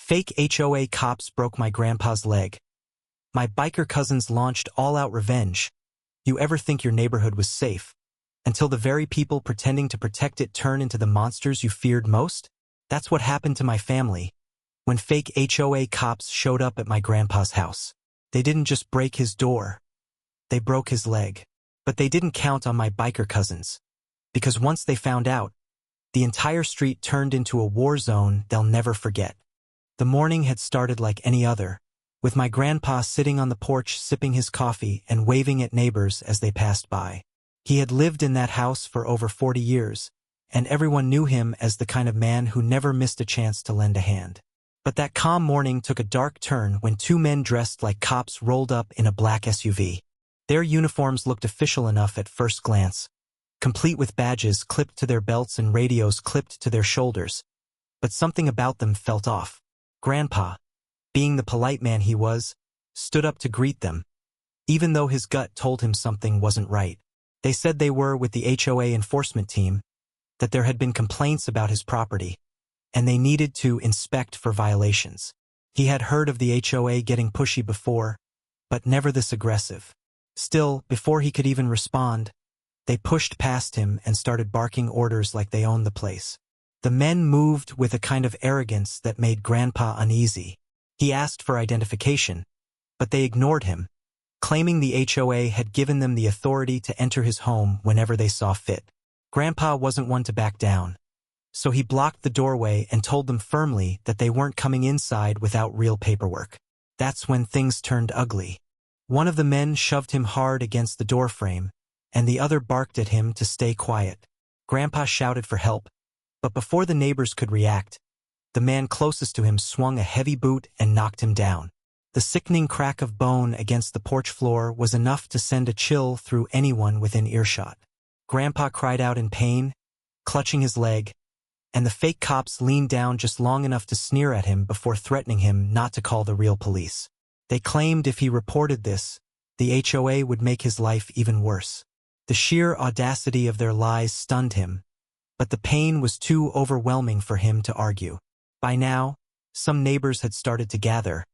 Fake HOA cops broke my grandpa's leg. My biker cousins launched all-out revenge. You ever think your neighborhood was safe, until the very people pretending to protect it turn into the monsters you feared most? That's what happened to my family when fake HOA cops showed up at my grandpa's house. They didn't just break his door, they broke his leg. But they didn't count on my biker cousins, because once they found out, the entire street turned into a war zone they'll never forget. The morning had started like any other, with my grandpa sitting on the porch sipping his coffee and waving at neighbors as they passed by. He had lived in that house for over 40 years, and everyone knew him as the kind of man who never missed a chance to lend a hand. But that calm morning took a dark turn when two men dressed like cops rolled up in a black SUV. Their uniforms looked official enough at first glance, complete with badges clipped to their belts and radios clipped to their shoulders. But something about them felt off. Grandpa, being the polite man he was, stood up to greet them, even though his gut told him something wasn't right. They said they were with the HOA enforcement team, that there had been complaints about his property, and they needed to inspect for violations. He had heard of the HOA getting pushy before, but never this aggressive. Still, before he could even respond, they pushed past him and started barking orders like they owned the place. The men moved with a kind of arrogance that made Grandpa uneasy. He asked for identification, but they ignored him, claiming the HOA had given them the authority to enter his home whenever they saw fit. Grandpa wasn't one to back down, so he blocked the doorway and told them firmly that they weren't coming inside without real paperwork. That's when things turned ugly. One of the men shoved him hard against the doorframe, and the other barked at him to stay quiet. Grandpa shouted for help, but before the neighbors could react, the man closest to him swung a heavy boot and knocked him down. The sickening crack of bone against the porch floor was enough to send a chill through anyone within earshot. Grandpa cried out in pain, clutching his leg, and the fake cops leaned down just long enough to sneer at him before threatening him not to call the real police. They claimed if he reported this, the HOA would make his life even worse. The sheer audacity of their lies stunned him, but the pain was too overwhelming for him to argue. By now, some neighbors had started to gather,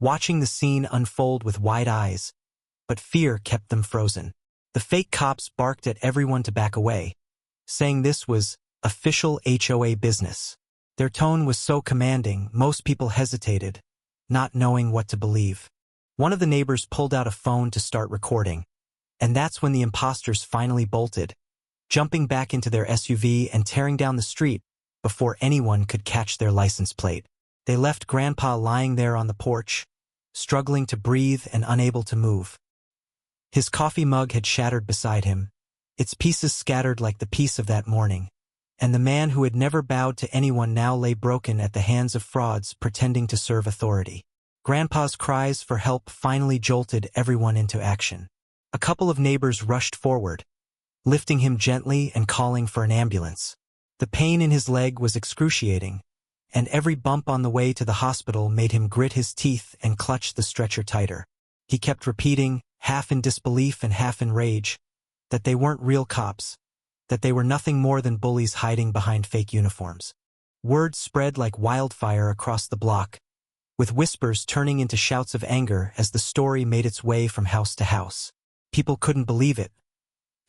watching the scene unfold with wide eyes, but fear kept them frozen. The fake cops barked at everyone to back away, saying this was official HOA business. Their tone was so commanding, most people hesitated, not knowing what to believe. One of the neighbors pulled out a phone to start recording, and that's when the imposters finally bolted, jumping back into their SUV and tearing down the street before anyone could catch their license plate. They left Grandpa lying there on the porch, struggling to breathe and unable to move. His coffee mug had shattered beside him, its pieces scattered like the peace of that morning, and the man who had never bowed to anyone now lay broken at the hands of frauds pretending to serve authority. Grandpa's cries for help finally jolted everyone into action. A couple of neighbors rushed forward, lifting him gently and calling for an ambulance. The pain in his leg was excruciating, and every bump on the way to the hospital made him grit his teeth and clutch the stretcher tighter. He kept repeating, half in disbelief and half in rage, that they weren't real cops, that they were nothing more than bullies hiding behind fake uniforms. Word spread like wildfire across the block, with whispers turning into shouts of anger as the story made its way from house to house. People couldn't believe it.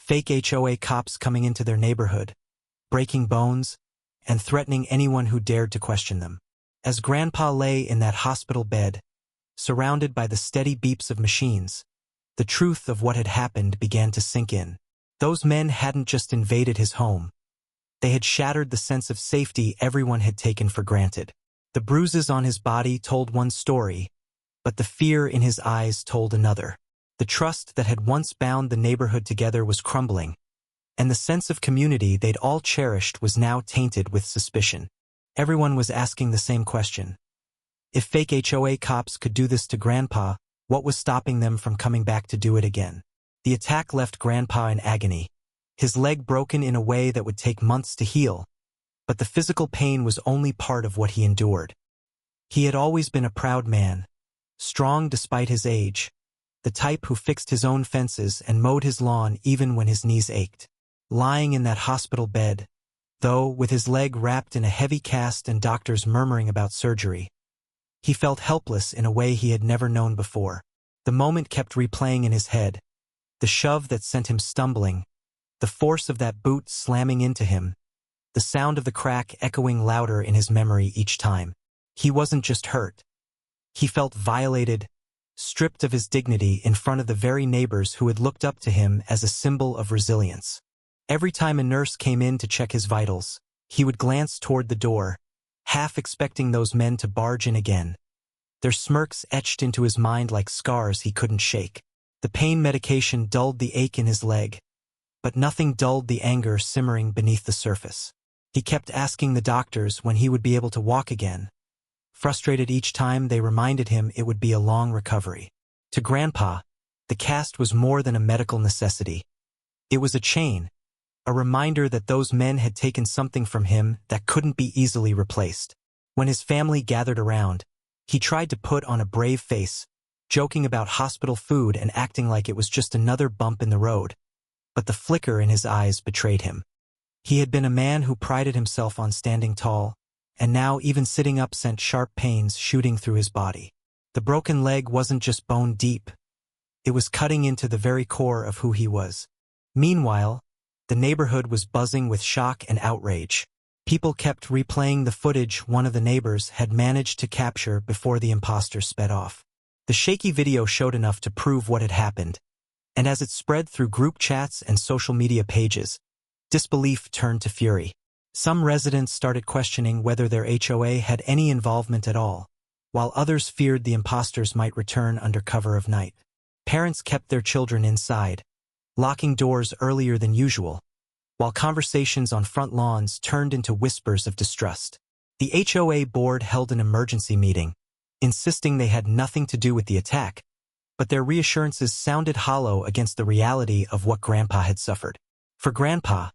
Fake HOA cops coming into their neighborhood, breaking bones, and threatening anyone who dared to question them. As Grandpa lay in that hospital bed, surrounded by the steady beeps of machines, the truth of what had happened began to sink in. Those men hadn't just invaded his home. They had shattered the sense of safety everyone had taken for granted. The bruises on his body told one story, but the fear in his eyes told another. The trust that had once bound the neighborhood together was crumbling, and the sense of community they'd all cherished was now tainted with suspicion. Everyone was asking the same question. If fake HOA cops could do this to Grandpa, what was stopping them from coming back to do it again? The attack left Grandpa in agony, his leg broken in a way that would take months to heal, but the physical pain was only part of what he endured. He had always been a proud man, strong despite his age, the type who fixed his own fences and mowed his lawn even when his knees ached. Lying in that hospital bed, though, with his leg wrapped in a heavy cast and doctors murmuring about surgery, He felt helpless in a way he had never known before. The moment kept replaying in his head. The shove that sent him stumbling, the force of that boot slamming into him, the sound of the crack echoing louder in his memory each time. He wasn't just hurt. He felt violated, stripped of his dignity in front of the very neighbors who had looked up to him as a symbol of resilience. Every time a nurse came in to check his vitals, he would glance toward the door, half expecting those men to barge in again. Their smirks etched into his mind like scars he couldn't shake. The pain medication dulled the ache in his leg, but nothing dulled the anger simmering beneath the surface. He kept asking the doctors when he would be able to walk again. Frustrated each time they reminded him it would be a long recovery. To Grandpa, the cast was more than a medical necessity. It was a chain, a reminder that those men had taken something from him that couldn't be easily replaced. When his family gathered around, he tried to put on a brave face, joking about hospital food and acting like it was just another bump in the road. But the flicker in his eyes betrayed him. He had been a man who prided himself on standing tall, and now even sitting up sent sharp pains shooting through his body. The broken leg wasn't just bone deep. It was cutting into the very core of who he was. Meanwhile, the neighborhood was buzzing with shock and outrage. People kept replaying the footage one of the neighbors had managed to capture before the imposter sped off. The shaky video showed enough to prove what had happened, and as it spread through group chats and social media pages, disbelief turned to fury. Some residents started questioning whether their HOA had any involvement at all, while others feared the imposters might return under cover of night. Parents kept their children inside, locking doors earlier than usual, while conversations on front lawns turned into whispers of distrust. The HOA board held an emergency meeting, insisting they had nothing to do with the attack, but their reassurances sounded hollow against the reality of what Grandpa had suffered. For Grandpa,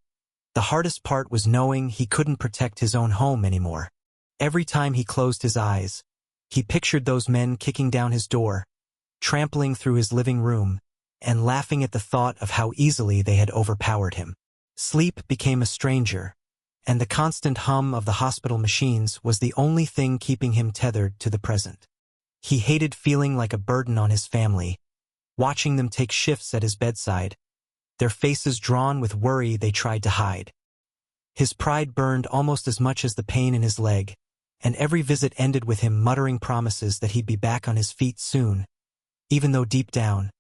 the hardest part was knowing he couldn't protect his own home anymore. Every time he closed his eyes, he pictured those men kicking down his door, trampling through his living room, and laughing at the thought of how easily they had overpowered him. Sleep became a stranger, and the constant hum of the hospital machines was the only thing keeping him tethered to the present. He hated feeling like a burden on his family, watching them take shifts at his bedside, their faces drawn with worry they tried to hide. His pride burned almost as much as the pain in his leg, and every visit ended with him muttering promises that he'd be back on his feet soon, even though deep down,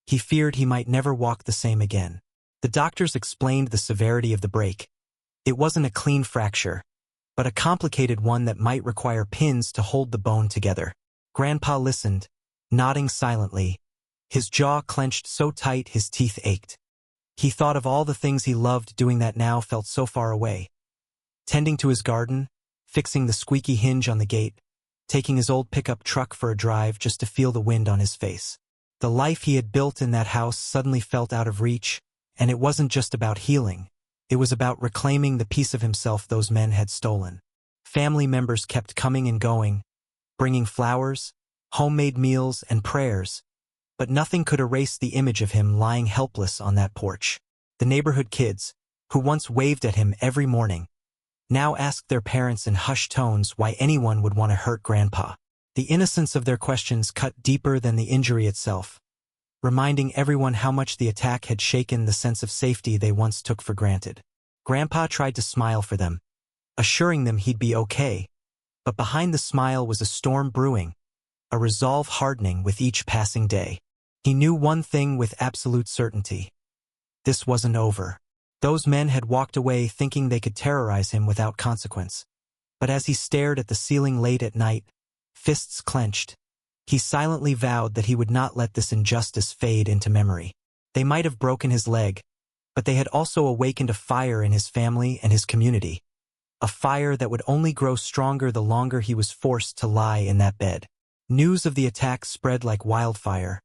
he feared he might never walk the same again. The doctors explained the severity of the break. It wasn't a clean fracture, but a complicated one that might require pins to hold the bone together. Grandpa listened, nodding silently, his jaw clenched so tight his teeth ached. He thought of all the things he loved doing that now felt so far away. Tending to his garden, fixing the squeaky hinge on the gate, taking his old pickup truck for a drive just to feel the wind on his face. The life he had built in that house suddenly felt out of reach, and it wasn't just about healing. It was about reclaiming the piece of himself those men had stolen. Family members kept coming and going, bringing flowers, homemade meals, and prayers, but nothing could erase the image of him lying helpless on that porch. The neighborhood kids, who once waved at him every morning, now asked their parents in hushed tones why anyone would want to hurt Grandpa. The innocence of their questions cut deeper than the injury itself, reminding everyone how much the attack had shaken the sense of safety they once took for granted. Grandpa tried to smile for them, assuring them he'd be okay, but behind the smile was a storm brewing, a resolve hardening with each passing day. He knew one thing with absolute certainty. This wasn't over. Those men had walked away thinking they could terrorize him without consequence. But as he stared at the ceiling late at night, fists clenched, he silently vowed that he would not let this injustice fade into memory. They might have broken his leg, but they had also awakened a fire in his family and his community. A fire that would only grow stronger the longer he was forced to lie in that bed. News of the attack spread like wildfire,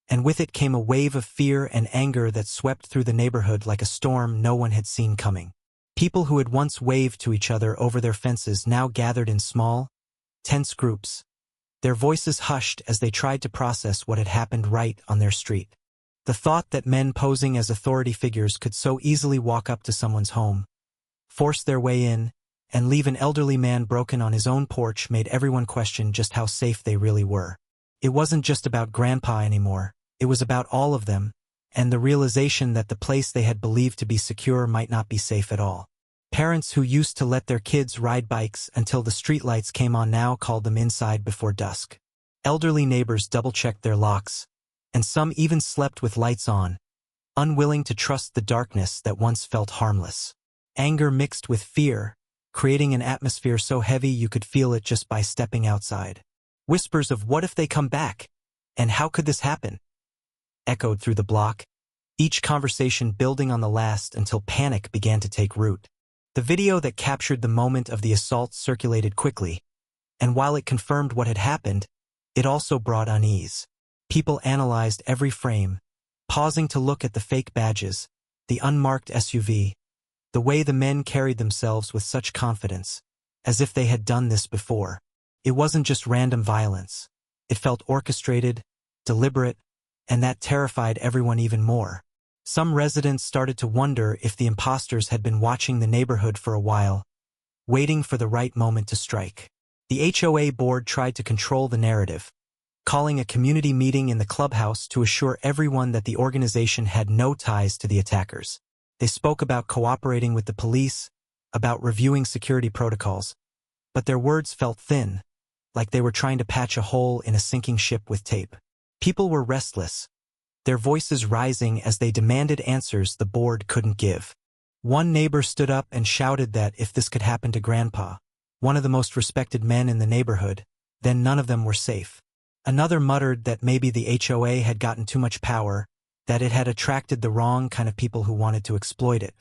and with it came a wave of fear and anger that swept through the neighborhood like a storm no one had seen coming. People who had once waved to each other over their fences now gathered in small, tense groups, their voices hushed as they tried to process what had happened right on their street. The thought that men posing as authority figures could so easily walk up to someone's home, force their way in, and leave an elderly man broken on his own porch made everyone question just how safe they really were. It wasn't just about Grandpa anymore, it was about all of them, and the realization that the place they had believed to be secure might not be safe at all. Parents who used to let their kids ride bikes until the streetlights came on now called them inside before dusk. Elderly neighbors double-checked their locks, and some even slept with lights on, unwilling to trust the darkness that once felt harmless. Anger mixed with fear, creating an atmosphere so heavy you could feel it just by stepping outside. Whispers of "what if they come back?" and "how could this happen?" echoed through the block, each conversation building on the last until panic began to take root. The video that captured the moment of the assault circulated quickly, and while it confirmed what had happened, it also brought unease. People analyzed every frame, pausing to look at the fake badges, the unmarked SUV, the way the men carried themselves with such confidence, as if they had done this before. It wasn't just random violence. It felt orchestrated, deliberate, and that terrified everyone even more. Some residents started to wonder if the imposters had been watching the neighborhood for a while, waiting for the right moment to strike. The HOA board tried to control the narrative, calling a community meeting in the clubhouse to assure everyone that the organization had no ties to the attackers. They spoke about cooperating with the police, about reviewing security protocols, but their words felt thin, like they were trying to patch a hole in a sinking ship with tape. People were restless, their voices rising as they demanded answers the board couldn't give. One neighbor stood up and shouted that if this could happen to Grandpa, one of the most respected men in the neighborhood, then none of them were safe. Another muttered that maybe the HOA had gotten too much power, that it had attracted the wrong kind of people who wanted to exploit it.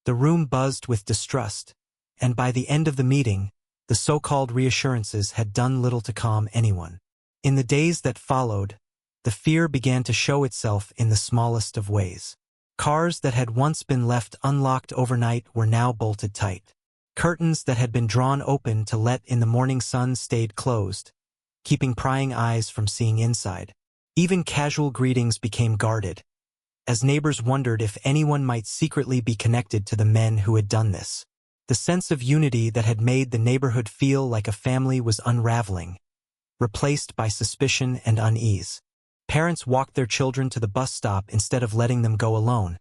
The room buzzed with distrust, and by the end of the meeting, the so-called reassurances had done little to calm anyone. In the days that followed, the fear began to show itself in the smallest of ways. Cars that had once been left unlocked overnight were now bolted tight. Curtains that had been drawn open to let in the morning sun stayed closed, keeping prying eyes from seeing inside. Even casual greetings became guarded, as neighbors wondered if anyone might secretly be connected to the men who had done this. The sense of unity that had made the neighborhood feel like a family was unraveling, replaced by suspicion and unease. Parents walked their children to the bus stop instead of letting them go alone,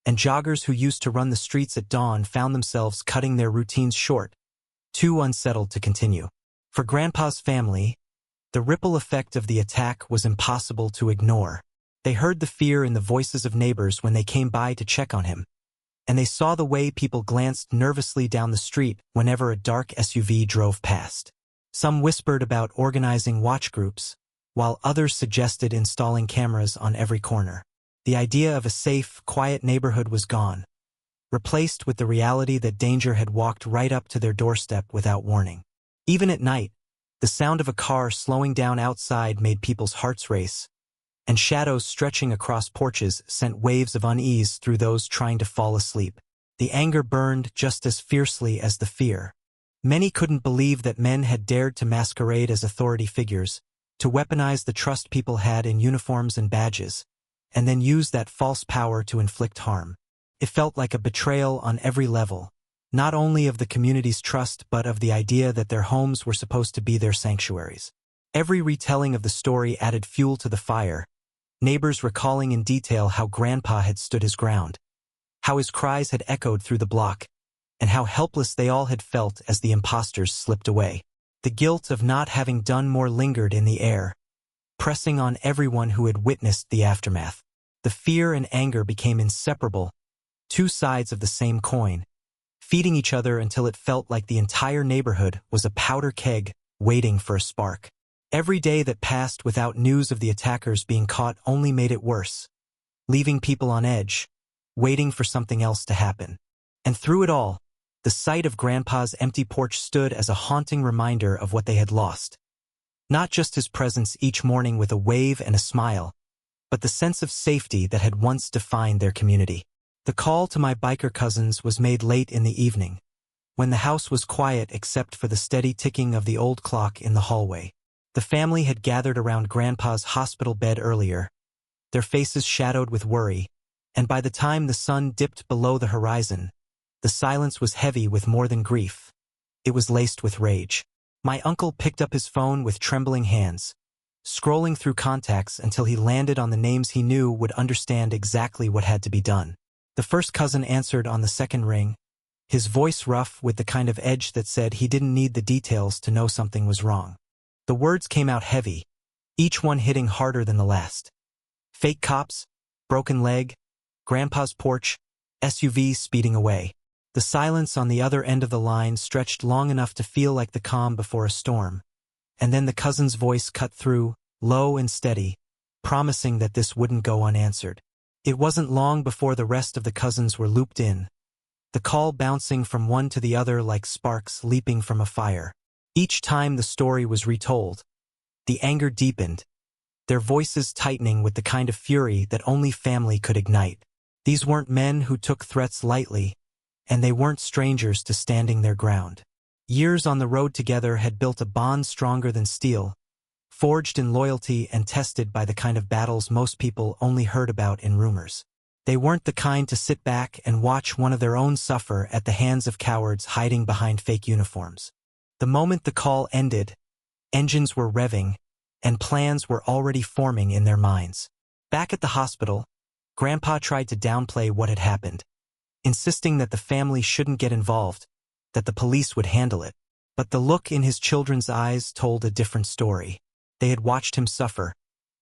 and joggers who used to run the streets at dawn found themselves cutting their routines short, too unsettled to continue. For Grandpa's family, the ripple effect of the attack was impossible to ignore. They heard the fear in the voices of neighbors when they came by to check on him, and they saw the way people glanced nervously down the street whenever a dark SUV drove past. Some whispered about organizing watch groups, while others suggested installing cameras on every corner. The idea of a safe, quiet neighborhood was gone, replaced with the reality that danger had walked right up to their doorstep without warning. Even at night, the sound of a car slowing down outside made people's hearts race, and shadows stretching across porches sent waves of unease through those trying to fall asleep. The anger burned just as fiercely as the fear. Many couldn't believe that men had dared to masquerade as authority figures, to weaponize the trust people had in uniforms and badges, and then use that false power to inflict harm. It felt like a betrayal on every level, not only of the community's trust but of the idea that their homes were supposed to be their sanctuaries. Every retelling of the story added fuel to the fire, neighbors recalling in detail how Grandpa had stood his ground, how his cries had echoed through the block, and how helpless they all had felt as the imposters slipped away. The guilt of not having done more lingered in the air, pressing on everyone who had witnessed the aftermath. The fear and anger became inseparable, two sides of the same coin, feeding each other until it felt like the entire neighborhood was a powder keg waiting for a spark. Every day that passed without news of the attackers being caught only made it worse, leaving people on edge, waiting for something else to happen. And through it all, the sight of Grandpa's empty porch stood as a haunting reminder of what they had lost. Not just his presence each morning with a wave and a smile, but the sense of safety that had once defined their community. The call to my biker cousins was made late in the evening, when the house was quiet except for the steady ticking of the old clock in the hallway. The family had gathered around Grandpa's hospital bed earlier, their faces shadowed with worry, and by the time the sun dipped below the horizon, the silence was heavy with more than grief. It was laced with rage. My uncle picked up his phone with trembling hands, scrolling through contacts until he landed on the names he knew would understand exactly what had to be done. The first cousin answered on the second ring, his voice rough with the kind of edge that said he didn't need the details to know something was wrong. The words came out heavy, each one hitting harder than the last. Fake cops, broken leg, Grandpa's porch, SUV speeding away. The silence on the other end of the line stretched long enough to feel like the calm before a storm, and then the cousin's voice cut through, low and steady, promising that this wouldn't go unanswered. It wasn't long before the rest of the cousins were looped in, the call bouncing from one to the other like sparks leaping from a fire. Each time the story was retold, the anger deepened, their voices tightening with the kind of fury that only family could ignite. These weren't men who took threats lightly, and they weren't strangers to standing their ground. Years on the road together had built a bond stronger than steel, forged in loyalty and tested by the kind of battles most people only heard about in rumors. They weren't the kind to sit back and watch one of their own suffer at the hands of cowards hiding behind fake uniforms. The moment the call ended, engines were revving, and plans were already forming in their minds. Back at the hospital, Grandpa tried to downplay what had happened, insisting that the family shouldn't get involved, that the police would handle it. But the look in his children's eyes told a different story. They had watched him suffer,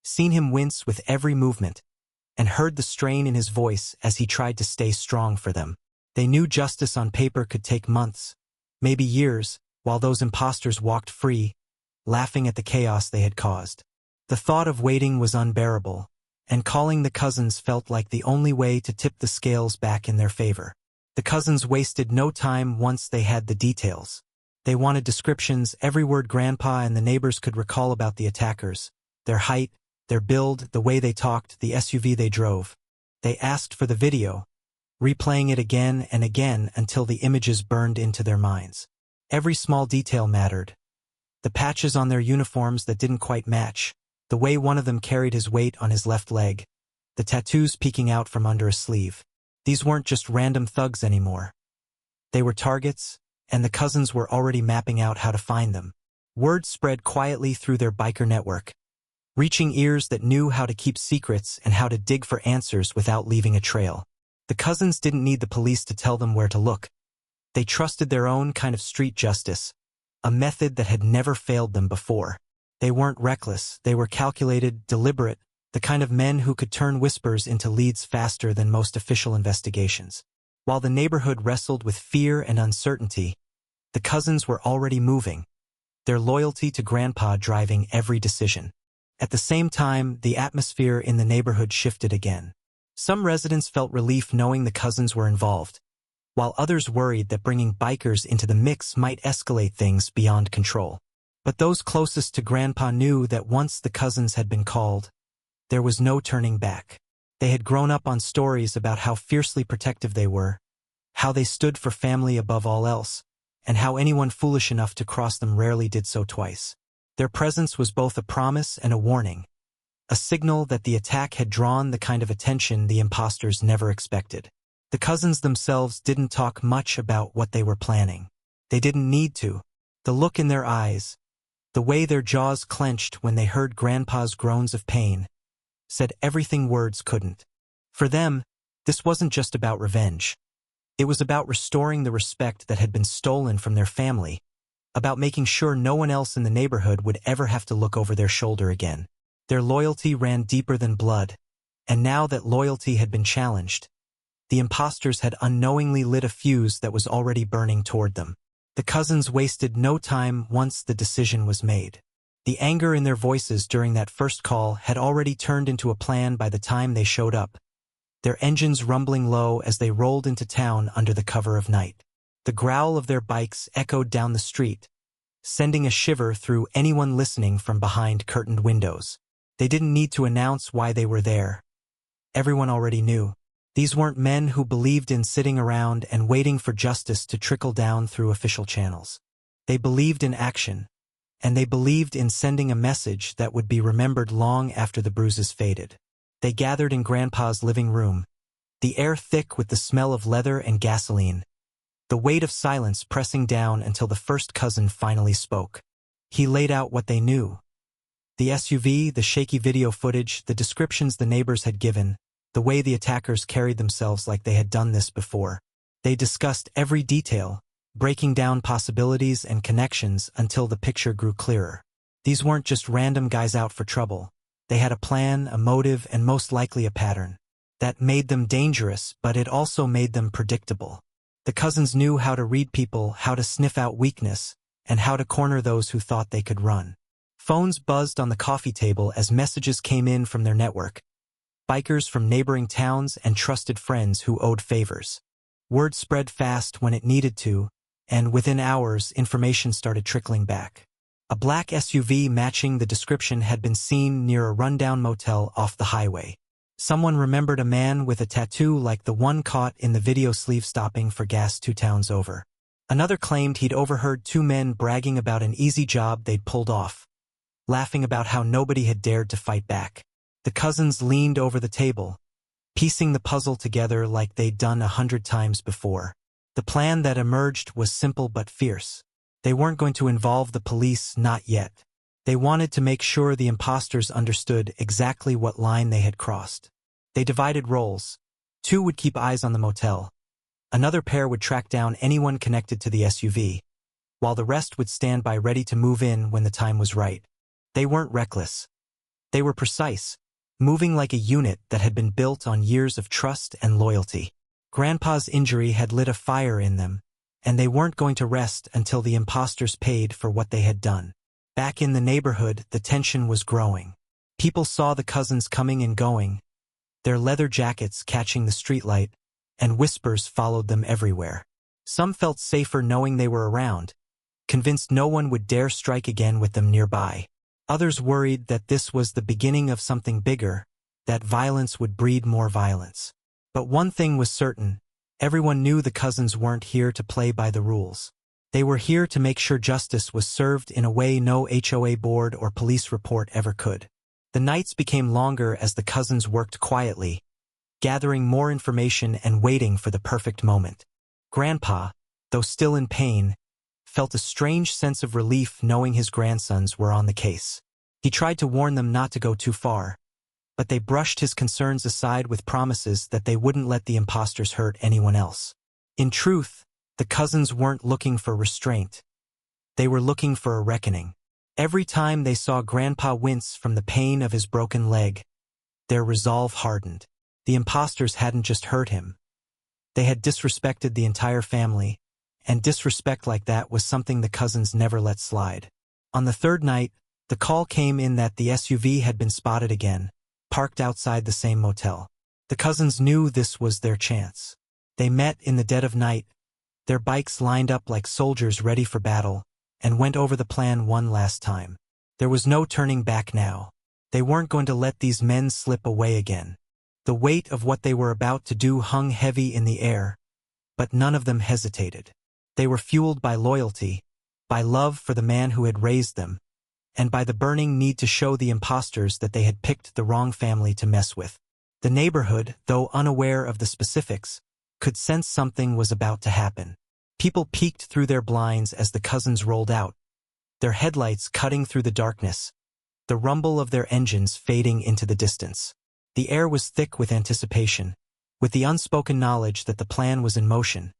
seen him wince with every movement, and heard the strain in his voice as he tried to stay strong for them. They knew justice on paper could take months, maybe years, while those imposters walked free, laughing at the chaos they had caused. The thought of waiting was unbearable, and calling the cousins felt like the only way to tip the scales back in their favor. The cousins wasted no time once they had the details. They wanted descriptions, every word Grandpa and the neighbors could recall about the attackers, their height, their build, the way they talked, the SUV they drove. They asked for the video, replaying it again and again until the images burned into their minds. Every small detail mattered. The patches on their uniforms that didn't quite match, the way one of them carried his weight on his left leg, the tattoos peeking out from under a sleeve. These weren't just random thugs anymore. They were targets, and the cousins were already mapping out how to find them. Word spread quietly through their biker network, reaching ears that knew how to keep secrets and how to dig for answers without leaving a trail. The cousins didn't need the police to tell them where to look. They trusted their own kind of street justice, a method that had never failed them before. They weren't reckless, they were calculated, deliberate, the kind of men who could turn whispers into leads faster than most official investigations. While the neighborhood wrestled with fear and uncertainty, the cousins were already moving, their loyalty to Grandpa driving every decision. At the same time, the atmosphere in the neighborhood shifted again. Some residents felt relief knowing the cousins were involved, while others worried that bringing bikers into the mix might escalate things beyond control. But those closest to Grandpa knew that once the cousins had been called, there was no turning back. They had grown up on stories about how fiercely protective they were, how they stood for family above all else, and how anyone foolish enough to cross them rarely did so twice. Their presence was both a promise and a warning, a signal that the attack had drawn the kind of attention the imposters never expected. The cousins themselves didn't talk much about what they were planning. They didn't need to. The look in their eyes, the way their jaws clenched when they heard Grandpa's groans of pain, said everything words couldn't. For them, this wasn't just about revenge. It was about restoring the respect that had been stolen from their family, about making sure no one else in the neighborhood would ever have to look over their shoulder again. Their loyalty ran deeper than blood, and now that loyalty had been challenged, the imposters had unknowingly lit a fuse that was already burning toward them. The cousins wasted no time once the decision was made. The anger in their voices during that first call had already turned into a plan by the time they showed up, their engines rumbling low as they rolled into town under the cover of night. The growl of their bikes echoed down the street, sending a shiver through anyone listening from behind curtained windows. They didn't need to announce why they were there. Everyone already knew. These weren't men who believed in sitting around and waiting for justice to trickle down through official channels. They believed in action, and they believed in sending a message that would be remembered long after the bruises faded. They gathered in Grandpa's living room, the air thick with the smell of leather and gasoline, the weight of silence pressing down until the first cousin finally spoke. He laid out what they knew. The SUV, the shaky video footage, the descriptions the neighbors had given, the way the attackers carried themselves like they had done this before. They discussed every detail, breaking down possibilities and connections until the picture grew clearer. These weren't just random guys out for trouble. They had a plan, a motive, and most likely a pattern. That made them dangerous, but it also made them predictable. The cousins knew how to read people, how to sniff out weakness, and how to corner those who thought they could run. Phones buzzed on the coffee table as messages came in from their network. Bikers from neighboring towns and trusted friends who owed favors. Word spread fast when it needed to, and within hours, information started trickling back. A black SUV matching the description had been seen near a rundown motel off the highway. Someone remembered a man with a tattoo like the one caught in the video sleeve stopping for gas 2 towns over. Another claimed he'd overheard 2 men bragging about an easy job they'd pulled off, laughing about how nobody had dared to fight back. The cousins leaned over the table, piecing the puzzle together like they'd done 100 times before. The plan that emerged was simple but fierce. They weren't going to involve the police, not yet. They wanted to make sure the imposters understood exactly what line they had crossed. They divided roles. 2 would keep eyes on the motel. Another pair would track down anyone connected to the SUV, while the rest would stand by ready to move in when the time was right. They weren't reckless. They were precise, moving like a unit that had been built on years of trust and loyalty. Grandpa's injury had lit a fire in them, and they weren't going to rest until the imposters paid for what they had done. Back in the neighborhood, the tension was growing. People saw the cousins coming and going, their leather jackets catching the streetlight, and whispers followed them everywhere. Some felt safer knowing they were around, convinced no one would dare strike again with them nearby. Others worried that this was the beginning of something bigger, that violence would breed more violence. But one thing was certain, everyone knew the cousins weren't here to play by the rules. They were here to make sure justice was served in a way no HOA board or police report ever could. The nights became longer as the cousins worked quietly, gathering more information and waiting for the perfect moment. Grandpa, though still in pain, felt a strange sense of relief knowing his grandsons were on the case. He tried to warn them not to go too far, but they brushed his concerns aside with promises that they wouldn't let the imposters hurt anyone else. In truth, the cousins weren't looking for restraint. They were looking for a reckoning. Every time they saw Grandpa wince from the pain of his broken leg, their resolve hardened. The imposters hadn't just hurt him. They had disrespected the entire family, and disrespect like that was something the cousins never let slide. On the 3rd night, the call came in that the SUV had been spotted again, parked outside the same motel. The cousins knew this was their chance. They met in the dead of night, their bikes lined up like soldiers ready for battle, and went over the plan one last time. There was no turning back now. They weren't going to let these men slip away again. The weight of what they were about to do hung heavy in the air, but none of them hesitated. They were fueled by loyalty, by love for the man who had raised them, and by the burning need to show the imposters that they had picked the wrong family to mess with. The neighborhood, though unaware of the specifics, could sense something was about to happen. People peeked through their blinds as the cousins rolled out, their headlights cutting through the darkness, the rumble of their engines fading into the distance. The air was thick with anticipation, with the unspoken knowledge that the plan was in motion,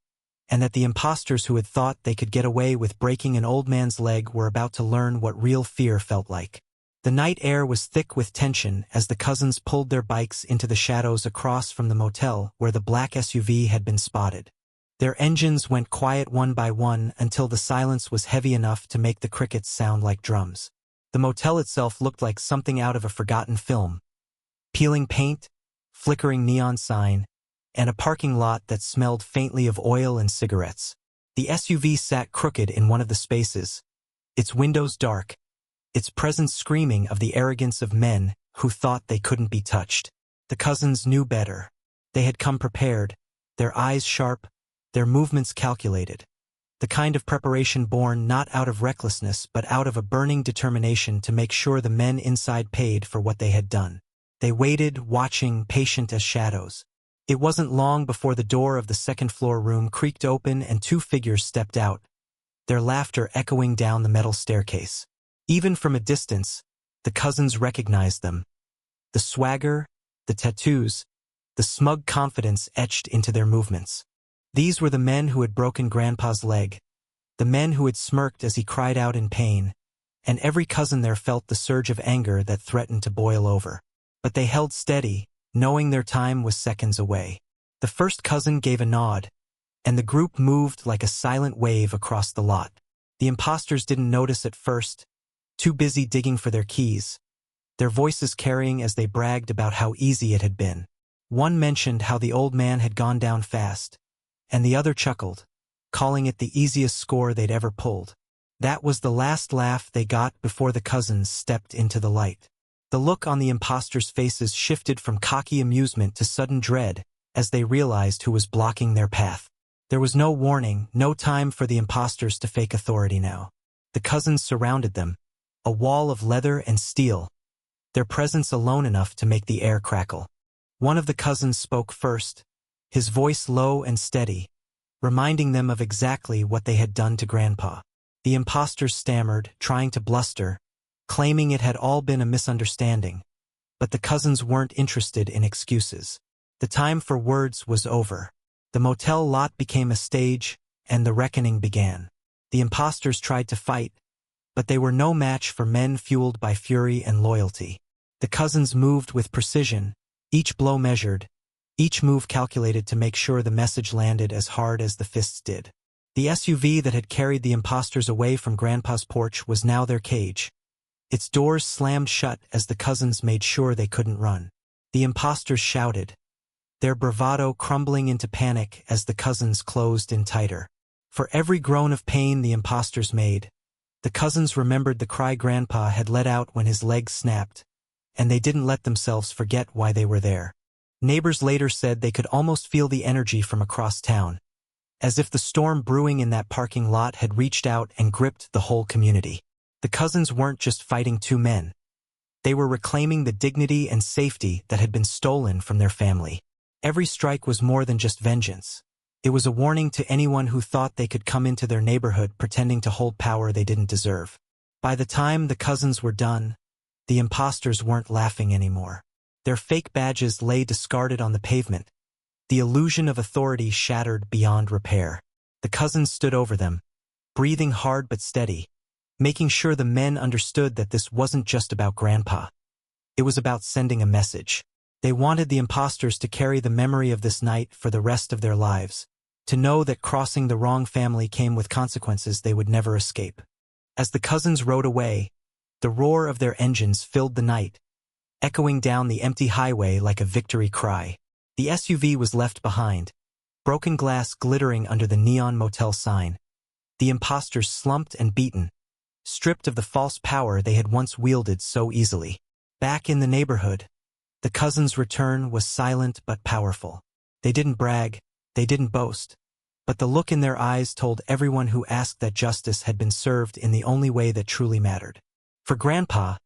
and that the imposters who had thought they could get away with breaking an old man's leg were about to learn what real fear felt like. The night air was thick with tension as the cousins pulled their bikes into the shadows across from the motel where the black SUV had been spotted. Their engines went quiet one by one until the silence was heavy enough to make the crickets sound like drums. The motel itself looked like something out of a forgotten film. Peeling paint, flickering neon sign, and a parking lot that smelled faintly of oil and cigarettes. The SUV sat crooked in one of the spaces, its windows dark, its presence screaming of the arrogance of men who thought they couldn't be touched. The cousins knew better. They had come prepared, their eyes sharp, their movements calculated. The kind of preparation born not out of recklessness but out of a burning determination to make sure the men inside paid for what they had done. They waited, watching, patient as shadows. It wasn't long before the door of the second-floor room creaked open and two figures stepped out, their laughter echoing down the metal staircase. Even from a distance, the cousins recognized them. The swagger, the tattoos, the smug confidence etched into their movements. These were the men who had broken Grandpa's leg, the men who had smirked as he cried out in pain, and every cousin there felt the surge of anger that threatened to boil over. But they held steady, knowing their time was seconds away. The first cousin gave a nod, and the group moved like a silent wave across the lot. The imposters didn't notice at first, too busy digging for their keys, their voices carrying as they bragged about how easy it had been. One mentioned how the old man had gone down fast, and the other chuckled, calling it the easiest score they'd ever pulled. That was the last laugh they got before the cousins stepped into the light. The look on the imposters' faces shifted from cocky amusement to sudden dread as they realized who was blocking their path. There was no warning, no time for the imposters to fake authority now. The cousins surrounded them, a wall of leather and steel, their presence alone enough to make the air crackle. One of the cousins spoke first, his voice low and steady, reminding them of exactly what they had done to Grandpa. The imposters stammered, trying to bluster, claiming it had all been a misunderstanding, but the cousins weren't interested in excuses. The time for words was over. The motel lot became a stage, and the reckoning began. The imposters tried to fight, but they were no match for men fueled by fury and loyalty. The cousins moved with precision, each blow measured, each move calculated to make sure the message landed as hard as the fists did. The SUV that had carried the imposters away from Grandpa's porch was now their cage. Its doors slammed shut as the cousins made sure they couldn't run. The imposters shouted, their bravado crumbling into panic as the cousins closed in tighter. For every groan of pain the imposters made, the cousins remembered the cry Grandpa had let out when his legs snapped, and they didn't let themselves forget why they were there. Neighbors later said they could almost feel the energy from across town, as if the storm brewing in that parking lot had reached out and gripped the whole community. The cousins weren't just fighting two men. They were reclaiming the dignity and safety that had been stolen from their family. Every strike was more than just vengeance. It was a warning to anyone who thought they could come into their neighborhood pretending to hold power they didn't deserve. By the time the cousins were done, the imposters weren't laughing anymore. Their fake badges lay discarded on the pavement, the illusion of authority shattered beyond repair. The cousins stood over them, breathing hard but steady, making sure the men understood that this wasn't just about Grandpa. It was about sending a message. They wanted the imposters to carry the memory of this night for the rest of their lives, to know that crossing the wrong family came with consequences they would never escape. As the cousins rode away, the roar of their engines filled the night, echoing down the empty highway like a victory cry. The SUV was left behind, broken glass glittering under the neon motel sign. The imposters slumped and beaten, stripped of the false power they had once wielded so easily. Back in the neighborhood, the cousins' return was silent but powerful. They didn't brag, they didn't boast, but the look in their eyes told everyone who asked that justice had been served in the only way that truly mattered. For Grandpa,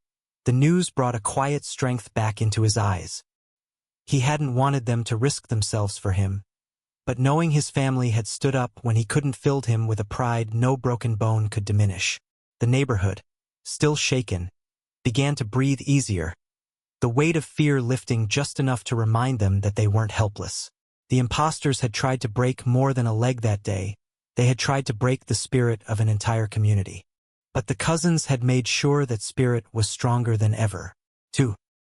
the news brought a quiet strength back into his eyes. He hadn't wanted them to risk themselves for him, but knowing his family had stood up when he couldn't filled him with a pride no broken bone could diminish. The neighborhood, still shaken, began to breathe easier, the weight of fear lifting just enough to remind them that they weren't helpless. The imposters had tried to break more than a leg that day. They had tried to break the spirit of an entire community. But the cousins had made sure that spirit was stronger than ever. 2.